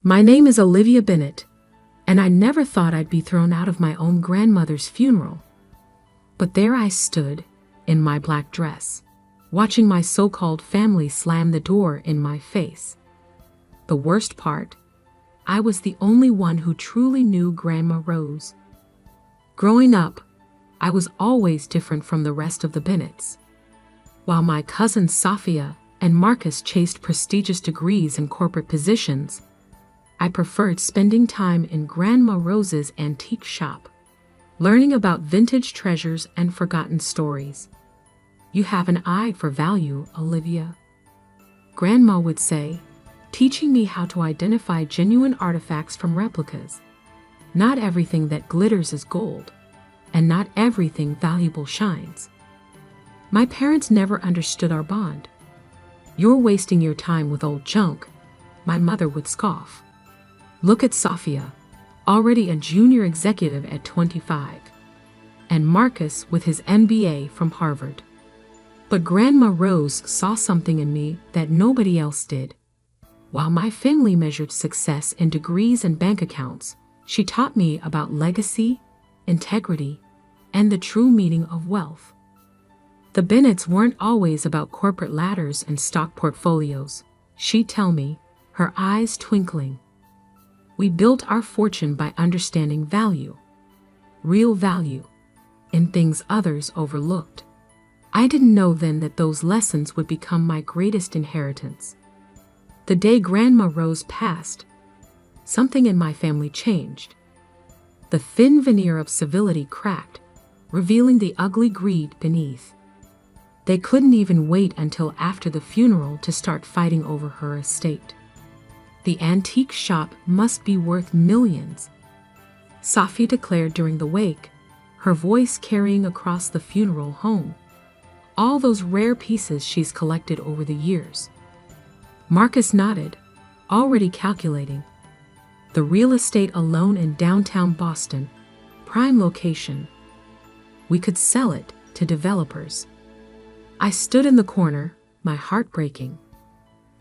My name is Olivia Bennett, and I never thought I'd be thrown out of my own grandmother's funeral. But there I stood, in my black dress, watching my so-called family slam the door in my face. The worst part, I was the only one who truly knew Grandma Rose. Growing up, I was always different from the rest of the Bennetts. While my cousins Sophia and Marcus chased prestigious degrees and corporate positions, I preferred spending time in Grandma Rose's antique shop, learning about vintage treasures and forgotten stories. "You have an eye for value, Olivia," Grandma would say, teaching me how to identify genuine artifacts from replicas. Not everything that glitters is gold, and not everything valuable shines. My parents never understood our bond. "You're wasting your time with old junk," my mother would scoff. Look at Sophia, already a junior executive at 25, and Marcus with his MBA from Harvard. But Grandma Rose saw something in me that nobody else did. While my family measured success in degrees and bank accounts, she taught me about legacy, integrity, and the true meaning of wealth. The Bennetts weren't always about corporate ladders and stock portfolios, she'd tell me, her eyes twinkling. We built our fortune by understanding value, real value, in things others overlooked. I didn't know then that those lessons would become my greatest inheritance. The day Grandma Rose passed, something in my family changed. The thin veneer of civility cracked, revealing the ugly greed beneath. They couldn't even wait until after the funeral to start fighting over her estate. The antique shop must be worth millions, Sophie declared during the wake, her voice carrying across the funeral home. All those rare pieces she's collected over the years. Marcus nodded, already calculating. The real estate alone in downtown Boston, prime location. We could sell it to developers. I stood in the corner, my heart breaking.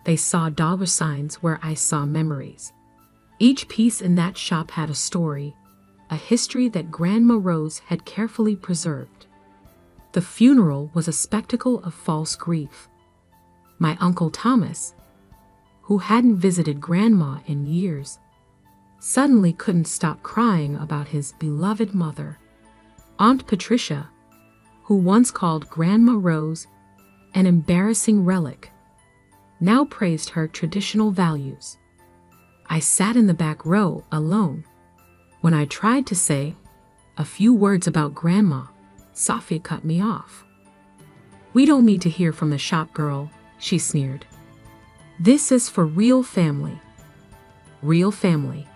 They saw dollar signs where I saw memories. Each piece in that shop had a story, a history that Grandma Rose had carefully preserved. The funeral was a spectacle of false grief. My Uncle Thomas, who hadn't visited Grandma in years, suddenly couldn't stop crying about his beloved mother. Aunt Patricia, who once called Grandma Rose an embarrassing relic, now praised her traditional values. I sat in the back row alone. When I tried to say a few words about Grandma, Sophia cut me off. "We don't need to hear from the shop girl," she sneered. "This is for real family." Real family.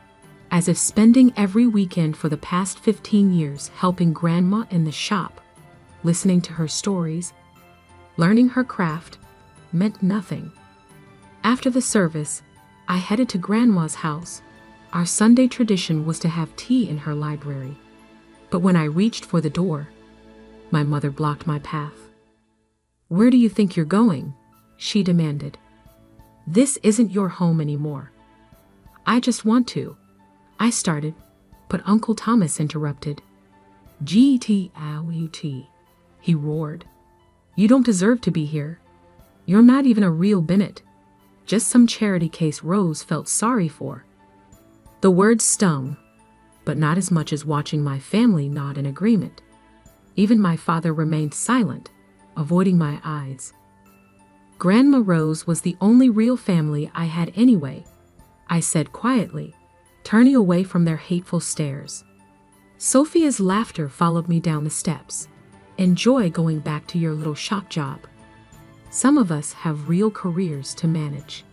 As if spending every weekend for the past 15 years helping Grandma in the shop, listening to her stories, learning her craft, meant nothing. After the service, I headed to Grandma's house. Our Sunday tradition was to have tea in her library. But when I reached for the door, my mother blocked my path. "Where do you think you're going?" she demanded. "This isn't your home anymore." "I just want to," I started, but Uncle Thomas interrupted. "Get-out," he roared. "You don't deserve to be here. You're not even a real Bennett. Just some charity case Rose felt sorry for." The words stung, but not as much as watching my family nod in agreement. Even my father remained silent, avoiding my eyes. Grandma Rose was the only real family I had anyway, I said quietly, turning away from their hateful stares. Sophia's laughter followed me down the steps. "Enjoy going back to your little shop job. Some of us have real careers to manage."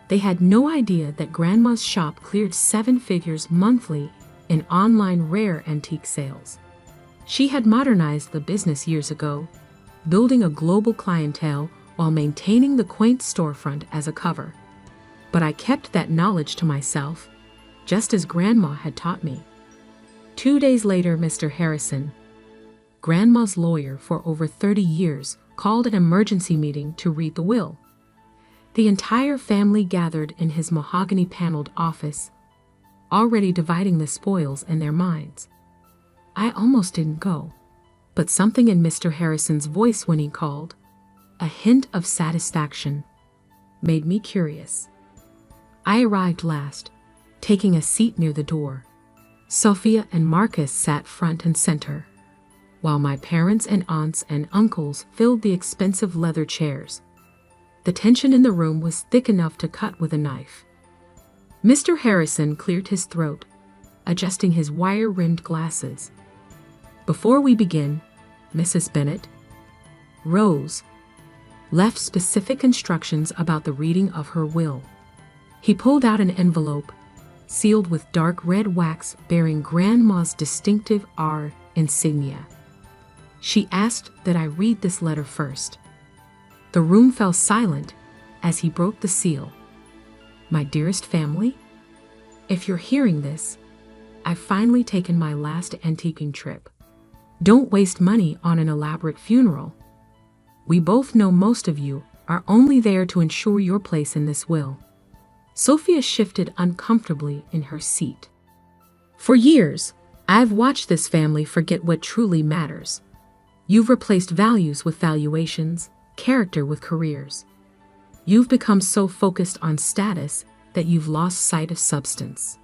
They had no idea that Grandma's shop cleared 7 figures monthly in online rare antique sales. She had modernized the business years ago, building a global clientele while maintaining the quaint storefront as a cover. But I kept that knowledge to myself, just as Grandma had taught me. 2 days later, Mr. Harrison, Grandma's lawyer for over 30 years, called an emergency meeting to read the will. The entire family gathered in his mahogany-paneled office, already dividing the spoils in their minds. I almost didn't go, but something in Mr. Harrison's voice when he called, a hint of satisfaction, made me curious. I arrived last, taking a seat near the door. Sophia and Marcus sat front and center, while my parents and aunts and uncles filled the expensive leather chairs. The tension in the room was thick enough to cut with a knife. Mr. Harrison cleared his throat, adjusting his wire-rimmed glasses. Before we begin, Mrs. Bennet, Rose, left specific instructions about the reading of her will. He pulled out an envelope, sealed with dark red wax bearing Grandma's distinctive R insignia. She asked that I read this letter first. The room fell silent as he broke the seal. My dearest family, if you're hearing this, I've finally taken my last antiquing trip. Don't waste money on an elaborate funeral. We both know most of you are only there to ensure your place in this will. Sophia shifted uncomfortably in her seat. For years, I've watched this family forget what truly matters. You've replaced values with valuations, character with careers. You've become so focused on status that you've lost sight of substance.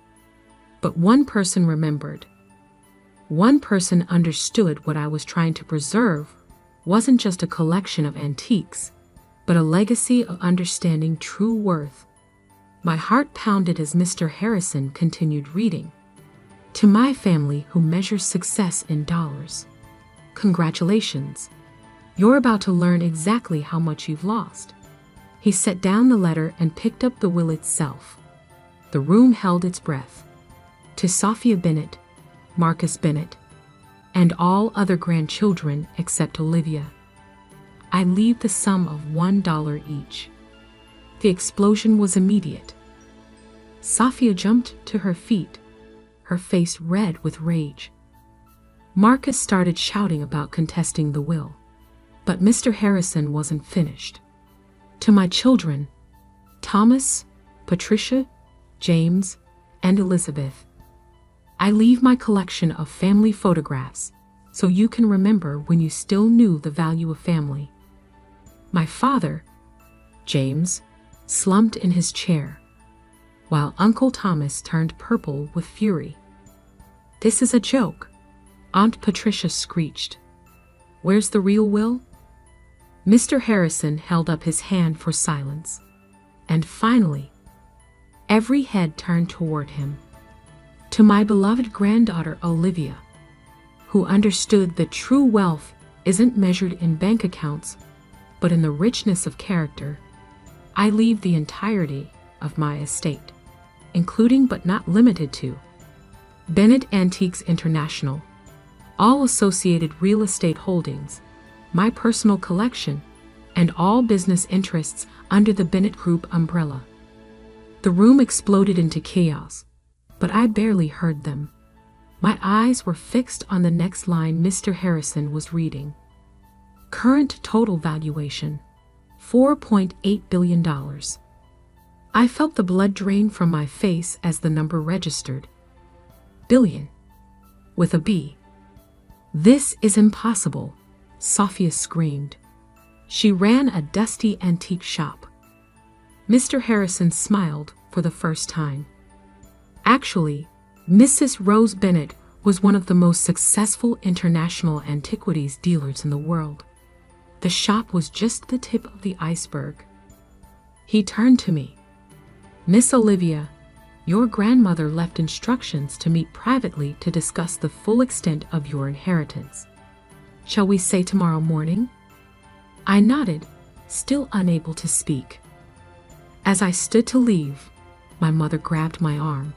But one person remembered. One person understood what I was trying to preserve wasn't just a collection of antiques, but a legacy of understanding true worth. My heart pounded as Mr. Harrison continued reading. To my family who measures success in dollars, congratulations. You're about to learn exactly how much you've lost. He set down the letter and picked up the will itself. The room held its breath. To Sophia Bennet, Marcus Bennet, and all other grandchildren except Olivia, I leave the sum of $1 each. The explosion was immediate. Sophia jumped to her feet, her face red with rage. Marcus started shouting about contesting the will. But Mr. Harrison wasn't finished. To my children, Thomas, Patricia, James, and Elizabeth, I leave my collection of family photographs so you can remember when you still knew the value of family. My father, James, slumped in his chair, while Uncle Thomas turned purple with fury. This is a joke, Aunt Patricia screeched. Where's the real will? Mr. Harrison held up his hand for silence. And finally, every head turned toward him. To my beloved granddaughter Olivia, who understood that true wealth isn't measured in bank accounts, but in the richness of character, I leave the entirety of my estate, including but not limited to Bennet Antiques International, all associated real estate holdings, my personal collection, and all business interests under the Bennet Group umbrella. The room exploded into chaos, but I barely heard them. My eyes were fixed on the next line Mr. Harrison was reading. Current total valuation, $4.8 billion. I felt the blood drain from my face as the number registered. Billion. With a B. This is impossible, Sophia screamed. She ran a dusty antique shop. Mr. Harrison smiled for the first time. Actually, Mrs. Rose Bennet was one of the most successful international antiquities dealers in the world. The shop was just the tip of the iceberg. He turned to me. Miss Olivia, your grandmother left instructions to meet privately to discuss the full extent of your inheritance. Shall we say tomorrow morning? I nodded, still unable to speak. As I stood to leave, my mother grabbed my arm.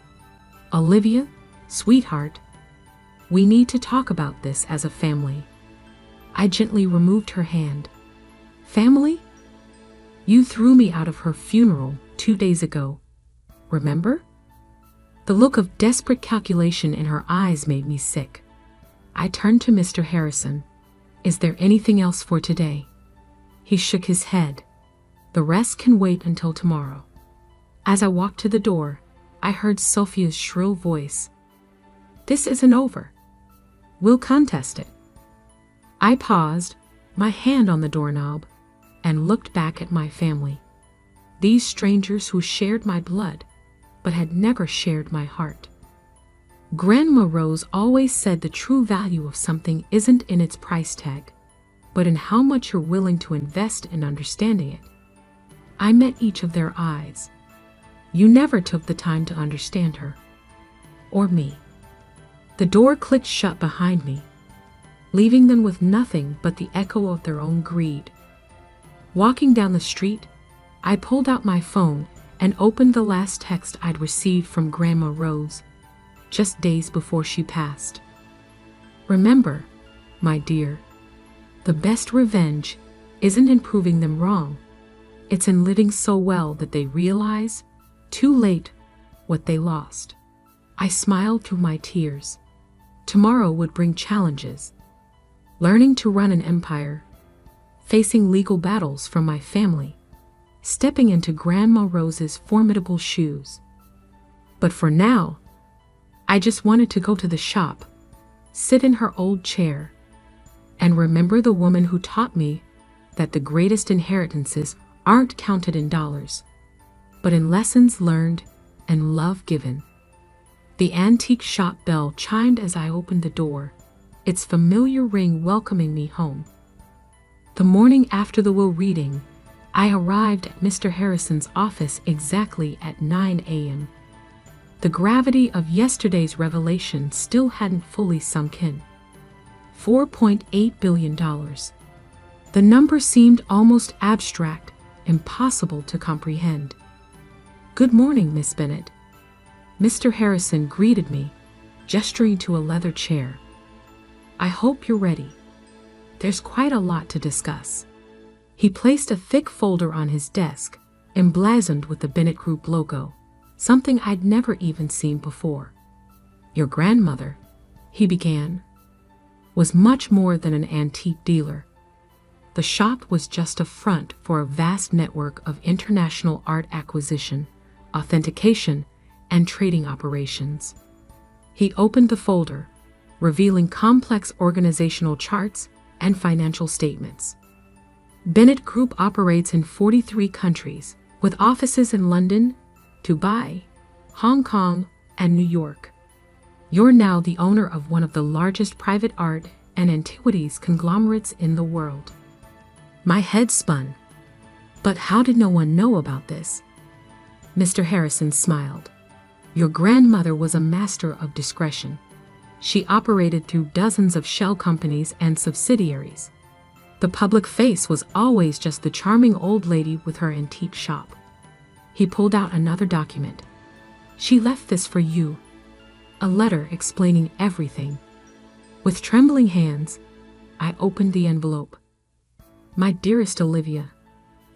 Olivia, sweetheart, we need to talk about this as a family. I gently removed her hand. Family? You threw me out of her funeral 2 days ago. Remember? The look of desperate calculation in her eyes made me sick. I turned to Mr. Harrison. Is there anything else for today? He shook his head. The rest can wait until tomorrow. As I walked to the door, I heard Sophia's shrill voice. This isn't over. We'll contest it. I paused, my hand on the doorknob, and looked back at my family. These strangers who shared my blood, but had never shared my heart. Grandma Rose always said the true value of something isn't in its price tag, but in how much you're willing to invest in understanding it. I met each of their eyes. You never took the time to understand her. Or me. The door clicked shut behind me, leaving them with nothing but the echo of their own greed. Walking down the street, I pulled out my phone and opened the last text I'd received from Grandma Rose, just days before she passed. Remember, my dear, the best revenge isn't in proving them wrong. It's in living so well that they realize, too late, what they lost. I smiled through my tears. Tomorrow would bring challenges. Learning to run an empire, facing legal battles from my family, stepping into Grandma Rose's formidable shoes. But for now, I just wanted to go to the shop, sit in her old chair, and remember the woman who taught me that the greatest inheritances aren't counted in dollars, but in lessons learned and love given. The antique shop bell chimed as I opened the door, its familiar ring welcoming me home. The morning after the will reading, I arrived at Mr. Harrison's office exactly at 9 a.m. The gravity of yesterday's revelation still hadn't fully sunk in. $4.8 billion. The number seemed almost abstract, impossible to comprehend. Good morning, Miss Bennet. Mr. Harrison greeted me, gesturing to a leather chair. I hope you're ready. There's quite a lot to discuss. He placed a thick folder on his desk, emblazoned with the Bennett Group logo, something I'd never even seen before. Your grandmother, he began, was much more than an antique dealer. The shop was just a front for a vast network of international art acquisition, authentication, and trading operations. He opened the folder, revealing complex organizational charts and financial statements. Bennett Group operates in 43 countries, with offices in London, Dubai, Hong Kong, and New York. You're now the owner of one of the largest private art and antiquities conglomerates in the world. My head spun. But how did no one know about this? Mr. Harrison smiled. Your grandmother was a master of discretion. She operated through dozens of shell companies and subsidiaries. The public face was always just the charming old lady with her antique shop. He pulled out another document. She left this for you. A letter explaining everything. With trembling hands, I opened the envelope. My dearest Olivia,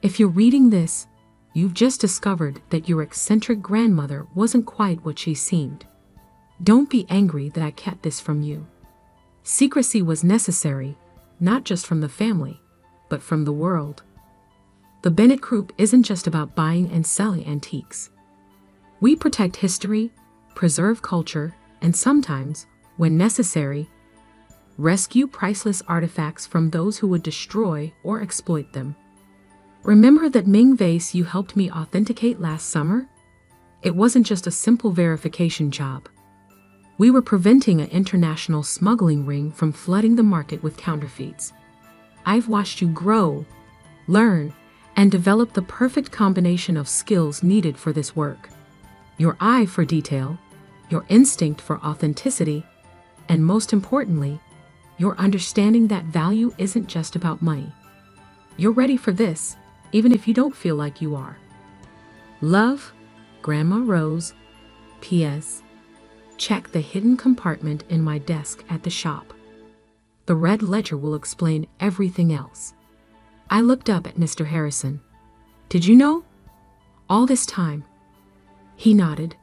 if you're reading this, you've just discovered that your eccentric grandmother wasn't quite what she seemed. Don't be angry that I kept this from you. Secrecy was necessary, not just from the family, but from the world. The Bennett Group isn't just about buying and selling antiques. We protect history, preserve culture, and sometimes, when necessary, rescue priceless artifacts from those who would destroy or exploit them. Remember that Ming vase you helped me authenticate last summer? It wasn't just a simple verification job. We were preventing an international smuggling ring from flooding the market with counterfeits. I've watched you grow, learn, and develop the perfect combination of skills needed for this work. Your eye for detail, your instinct for authenticity, and most importantly, your understanding that value isn't just about money. You're ready for this, even if you don't feel like you are. Love, Grandma Rose. P.S. Check the hidden compartment in my desk at the shop. The red ledger will explain everything else. I looked up at Mr. Harrison. Did you know? All this time. He nodded.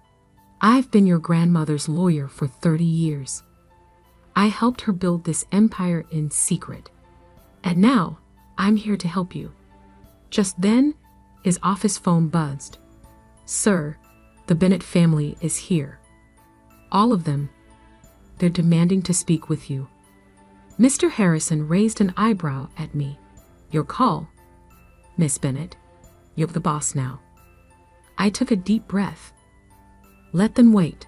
I've been your grandmother's lawyer for 30 years. I helped her build this empire in secret. And now, I'm here to help you. Just then, His office phone buzzed. "Sir, the Bennett family is here. All of them. They're demanding to speak with you." Mr. Harrison raised an eyebrow at me. "Your call, Miss Bennett. You're the boss now." I took a deep breath. "Let them wait.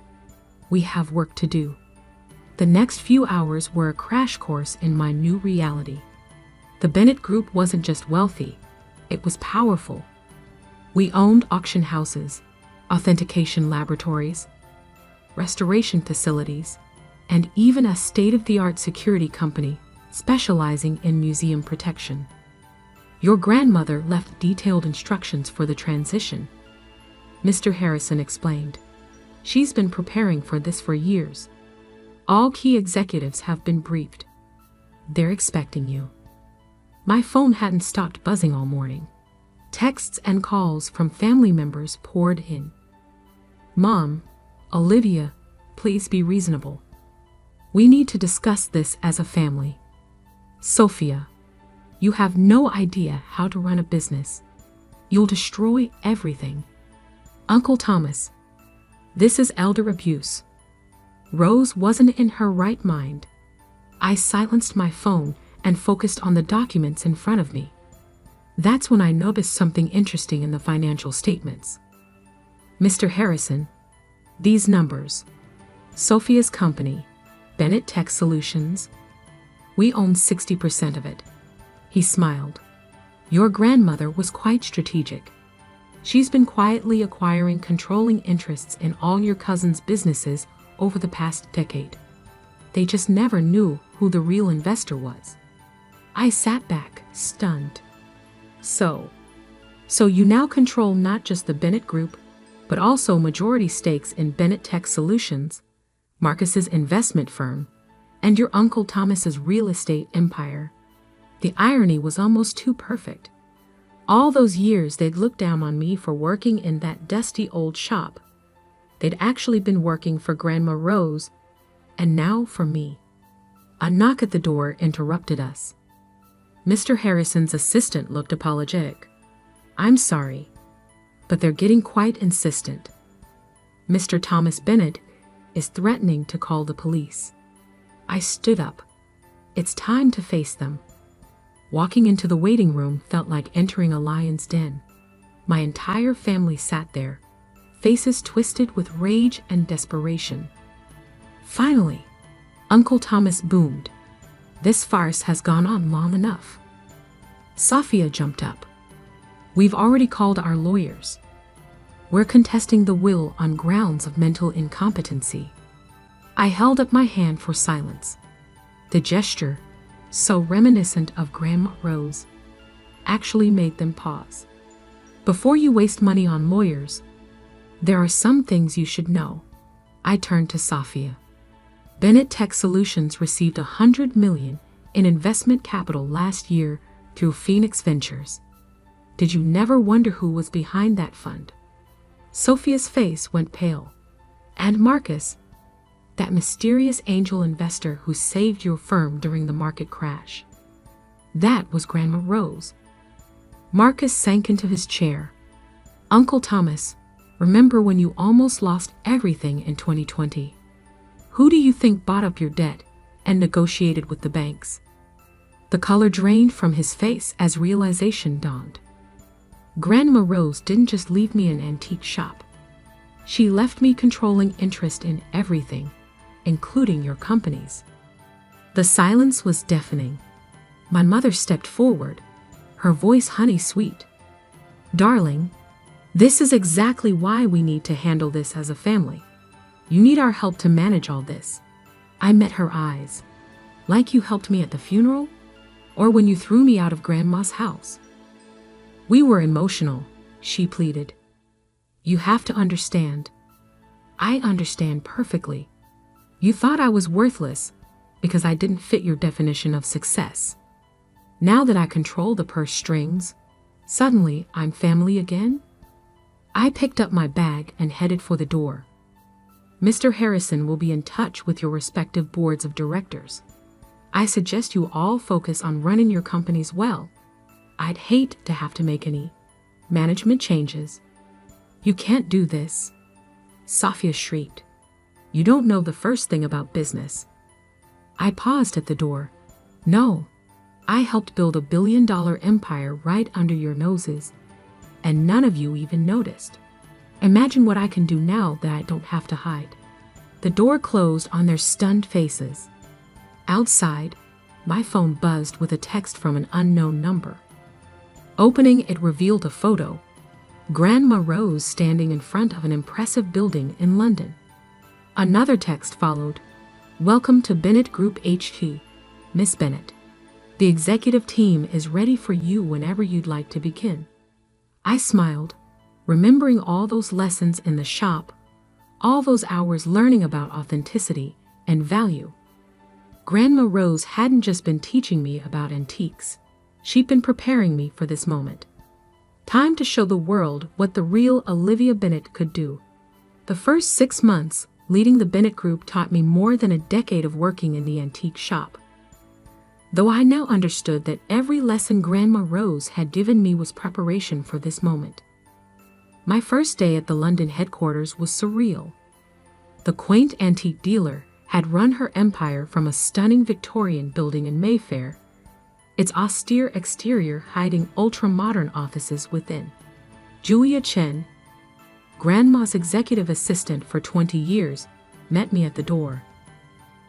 We have work to do." The next few hours were a crash course in my new reality. The Bennett Group wasn't just wealthy, it was powerful. We owned auction houses, authentication laboratories, restoration facilities, and even a state-of-the-art security company specializing in museum protection. "Your grandmother left detailed instructions for the transition," Mr. Harrison explained. "She's been preparing for this for years. All key executives have been briefed. They're expecting you." My phone hadn't stopped buzzing all morning. Texts and calls from family members poured in. "Mom, Olivia, please be reasonable. We need to discuss this as a family. Sophia, you have no idea how to run a business. You'll destroy everything. Uncle Thomas, this is elder abuse." Rose wasn't in her right mind. I silenced my phone and focused on the documents in front of me. That's when I noticed something interesting in the financial statements. "Mr. Harrison, these numbers. Sophia's company, Bennett Tech Solutions. We own 60% of it." He smiled. "Your grandmother was quite strategic. She's been quietly acquiring controlling interests in all your cousin's businesses over the past decade. They just never knew who the real investor was." I sat back, stunned. So you now control not just the Bennett Group, but also majority stakes in Bennett Tech Solutions, Marcus's investment firm, and your Uncle Thomas's real estate empire. The irony was almost too perfect. All those years they'd looked down on me for working in that dusty old shop. They'd actually been working for Grandma Rose, and now for me. A knock at the door interrupted us. Mr. Harrison's assistant looked apologetic. "I'm sorry, but they're getting quite insistent. Mr. Thomas Bennett is threatening to call the police." I stood up. It's time to face them. Walking into the waiting room felt like entering a lion's den. My entire family sat there, faces twisted with rage and desperation. Finally, Uncle Thomas boomed. "This farce has gone on long enough." Sophia jumped up. "We've already called our lawyers. We're contesting the will on grounds of mental incompetency." I held up my hand for silence. The gesture, so reminiscent of Grandma Rose, actually made them pause. "Before you waste money on lawyers, there are some things you should know." I turned to Sophia. "Bennett Tech Solutions received $100 million in investment capital last year through Phoenix Ventures. Did you never wonder who was behind that fund?" Sophia's face went pale. "And Marcus, that mysterious angel investor who saved your firm during the market crash. That was Grandma Rose." Marcus sank into his chair. "Uncle Thomas, remember when you almost lost everything in 2020? Who do you think bought up your debt and negotiated with the banks?" The color drained from his face as realization dawned. Grandma Rose didn't just leave me an antique shop. She left me controlling interest in everything, including your companies. The silence was deafening. My mother stepped forward, her voice honey-sweet. "Darling, this is exactly why we need to handle this as a family. You need our help to manage all this." I met her eyes. "Like you helped me at the funeral? Or when you threw me out of Grandma's house?" "We were emotional," she pleaded. "You have to understand." "I understand perfectly. You thought I was worthless because I didn't fit your definition of success. Now that I control the purse strings, suddenly I'm family again?" I picked up my bag and headed for the door. "Mr. Harrison will be in touch with your respective boards of directors. I suggest you all focus on running your companies well. I'd hate to have to make any management changes. You can't do this. Safia shrieked. You don't know the first thing about business. I paused at the door. No, I helped build a billion-dollar empire right under your noses, and none of you even noticed. Imagine what I can do now that I don't have to hide. The door closed on their stunned faces. Outside, my phone buzzed with a text from an unknown number. Opening it revealed a photo. Grandma Rose standing in front of an impressive building in London. Another text followed. Welcome to Bennett Group HQ, Miss Bennett. The executive team is ready for you whenever you'd like to begin. I smiled, remembering all those lessons in the shop, all those hours learning about authenticity and value. Grandma Rose hadn't just been teaching me about antiques. She'd been preparing me for this moment. Time to show the world what the real Olivia Bennett could do. The first 6 months leading the Bennett Group taught me more than a decade of working in the antique shop. Though I now understood that every lesson Grandma Rose had given me was preparation for this moment. My first day at the London headquarters was surreal. The quaint antique dealer had run her empire from a stunning Victorian building in Mayfair, its austere exterior hiding ultra-modern offices within. Julia Chen, Grandma's executive assistant for 20 years, met me at the door.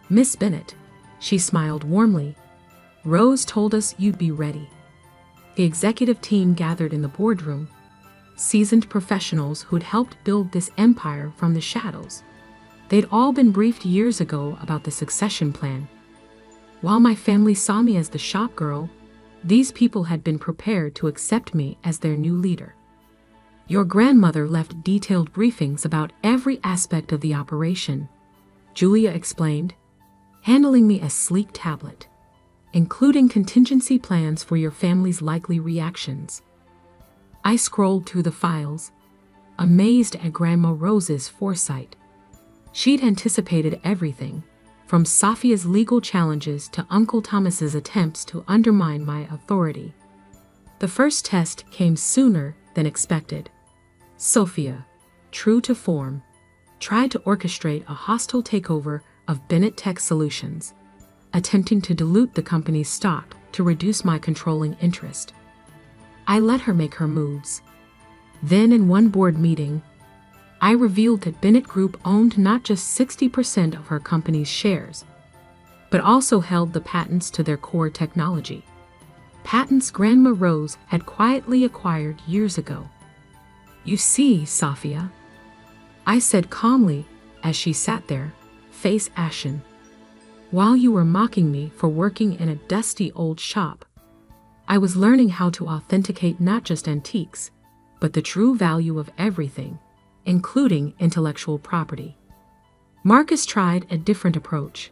Miss Bennett, she smiled warmly. Rose told us you'd be ready. The executive team gathered in the boardroom, seasoned professionals who'd helped build this empire from the shadows. They'd all been briefed years ago about the succession plan. While my family saw me as the shop girl, these people had been prepared to accept me as their new leader. Your grandmother left detailed briefings about every aspect of the operation, Julia explained, handling me a sleek tablet, including contingency plans for your family's likely reactions. I scrolled through the files, amazed at Grandma Rose's foresight. She'd anticipated everything, from Safia's legal challenges to Uncle Thomas's attempts to undermine my authority. The first test came sooner than expected. Sophia, true to form, tried to orchestrate a hostile takeover of Bennett Tech Solutions, attempting to dilute the company's stock to reduce my controlling interest. I let her make her moves. Then in one board meeting, I revealed that Bennett Group owned not just 60% of her company's shares, but also held the patents to their core technology. Patents Grandma Rose had quietly acquired years ago. You see, Safia, I said calmly as she sat there, face ashen. While you were mocking me for working in a dusty old shop, I was learning how to authenticate not just antiques, but the true value of everything, including intellectual property. Marcus tried a different approach.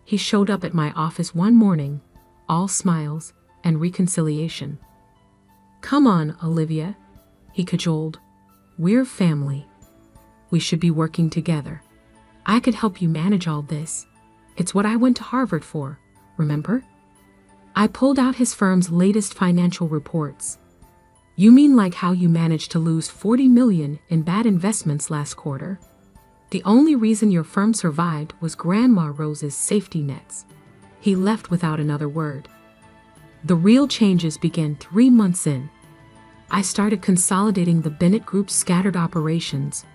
He showed up at my office one morning, all smiles and reconciliation. Come on, Olivia, he cajoled. We're family. We should be working together. I could help you manage all this. It's what I went to Harvard for, remember? I pulled out his firm's latest financial reports. You mean like how you managed to lose $40 million in bad investments last quarter? The only reason your firm survived was Grandma Rose's safety nets. He left without another word. The real changes began 3 months in. I started consolidating the Bennett Group's scattered operations,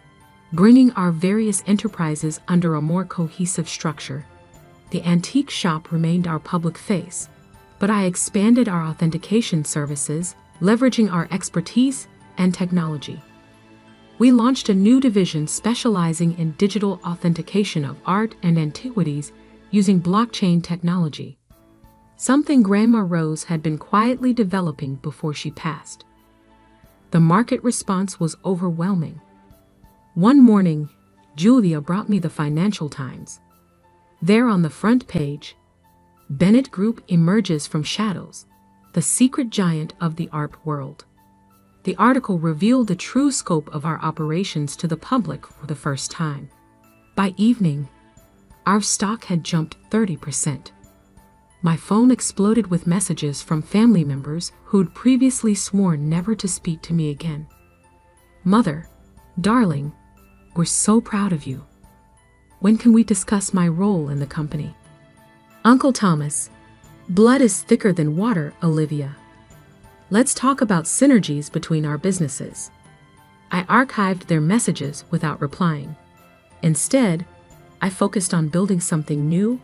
bringing our various enterprises under a more cohesive structure. The antique shop remained our public face, but I expanded our authentication services, leveraging our expertise and technology. We launched a new division specializing in digital authentication of art and antiquities using blockchain technology, something Grandma Rose had been quietly developing before she passed. The market response was overwhelming. One morning, Julia brought me the Financial Times. There on the front page, Bennett Group emerges from shadows, the secret giant of the art world. The article revealed the true scope of our operations to the public for the first time. By evening, our stock had jumped 30%. My phone exploded with messages from family members who'd previously sworn never to speak to me again. Mother, darling, we're so proud of you. When can we discuss my role in the company? Uncle Thomas, blood is thicker than water, Olivia. Let's talk about synergies between our businesses. I archived their messages without replying. Instead, I focused on building something new.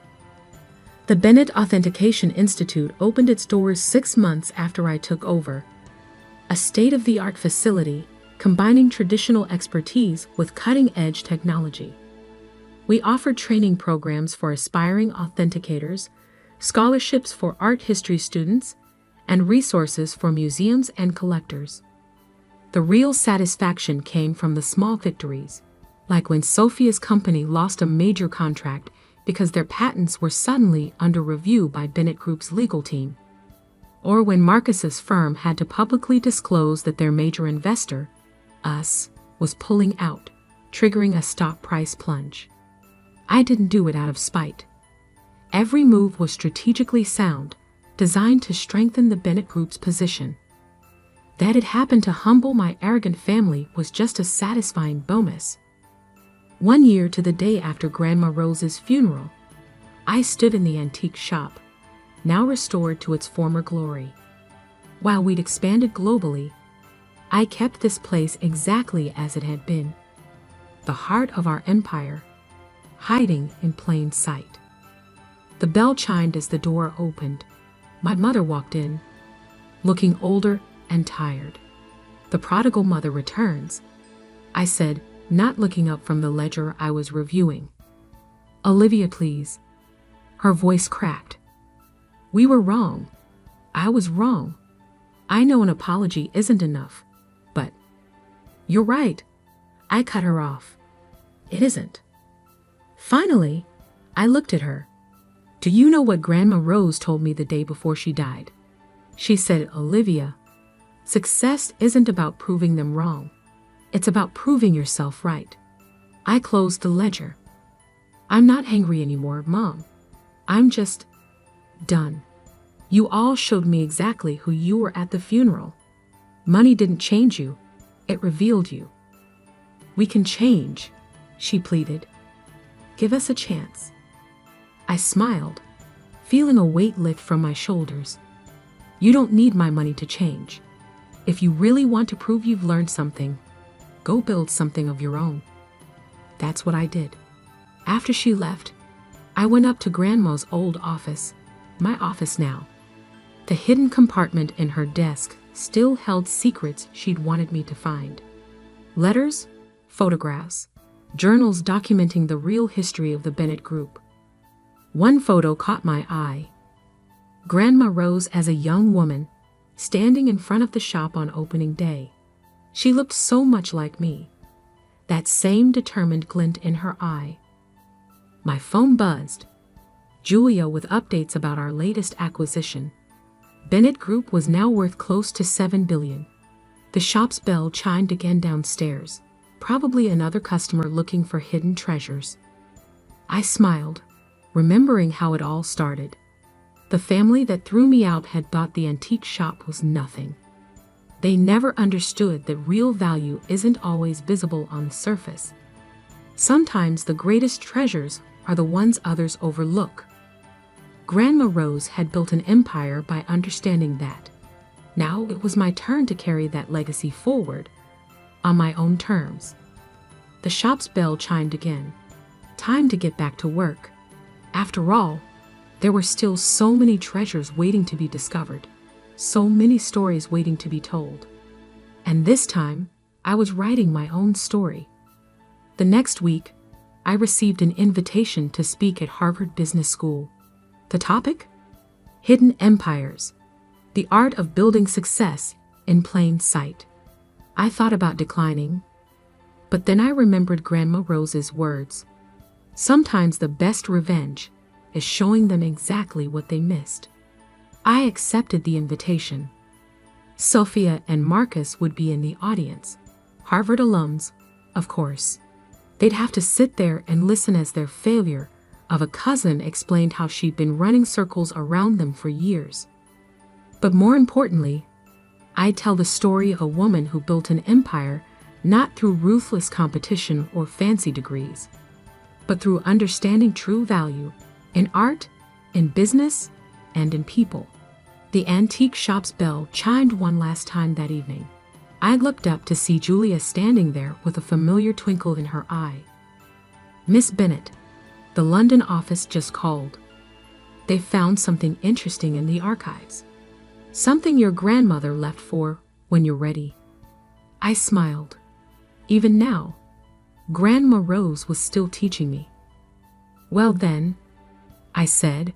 The Bennett Authentication Institute opened its doors 6 months after I took over. A state-of-the-art facility combining traditional expertise with cutting-edge technology. We offered training programs for aspiring authenticators, scholarships for art history students, and resources for museums and collectors. The real satisfaction came from the small victories, like when Sophia's company lost a major contract because their patents were suddenly under review by Bennett Group's legal team, or when Marcus's firm had to publicly disclose that their major investor, us, was pulling out, triggering a stock price plunge. I didn't do it out of spite. Every move was strategically sound, designed to strengthen the Bennett Group's position. That it happened to humble my arrogant family was just a satisfying bonus. 1 year to the day after Grandma Rose's funeral, I stood in the antique shop, now restored to its former glory. While we'd expanded globally, I kept this place exactly as it had been, the heart of our empire, hiding in plain sight. The bell chimed as the door opened. My mother walked in, looking older and tired. The prodigal mother returns, I said, not looking up from the ledger I was reviewing. Olivia, please. Her voice cracked. We were wrong. I was wrong. I know an apology isn't enough, but you're right. I cut her off. It isn't. Finally, I looked at her. Do you know what Grandma Rose told me the day before she died? She said, Olivia, success isn't about proving them wrong. It's about proving yourself right. I closed the ledger. I'm not angry anymore, Mom. I'm just done. You all showed me exactly who you were at the funeral. Money didn't change you. It revealed you. We can change, she pleaded. Give us a chance. I smiled, feeling a weight lift from my shoulders. You don't need my money to change. If you really want to prove you've learned something, go build something of your own. That's what I did. After she left, I went up to Grandma's old office, my office now. The hidden compartment in her desk still held secrets she'd wanted me to find. Letters, photographs, journals documenting the real history of the Bennett Group. One photo caught my eye. Grandma Rose as a young woman, standing in front of the shop on opening day. She looked so much like me. That same determined glint in her eye. My phone buzzed. Julia with updates about our latest acquisition. Bennett Group was now worth close to $7 billion. The shop's bell chimed again downstairs, probably another customer looking for hidden treasures. I smiled, remembering how it all started. The family that threw me out had thought the antique shop was nothing. They never understood that real value isn't always visible on the surface. Sometimes the greatest treasures are the ones others overlook. Grandma Rose had built an empire by understanding that. Now it was my turn to carry that legacy forward, on my own terms. The shop's bell chimed again. Time to get back to work. After all, there were still so many treasures waiting to be discovered. So many stories waiting to be told. And this time, I was writing my own story. The next week, I received an invitation to speak at Harvard Business School. The topic? Hidden Empires. The art of building success in plain sight. I thought about declining, but then I remembered Grandma Rose's words. Sometimes the best revenge is showing them exactly what they missed. I accepted the invitation. Sophia and Marcus would be in the audience. Harvard alums, of course. They'd have to sit there and listen as their failure of a cousin explained how she'd been running circles around them for years. But more importantly, I'd tell the story of a woman who built an empire not through ruthless competition or fancy degrees, but through understanding true value in art, in business, and in people. The antique shop's bell chimed one last time that evening. I looked up to see Julia standing there with a familiar twinkle in her eye. "Miss Bennet, the London office just called. They found something interesting in the archives. Something your grandmother left for when you're ready." I smiled. Even now, Grandma Rose was still teaching me. "Well then," I said,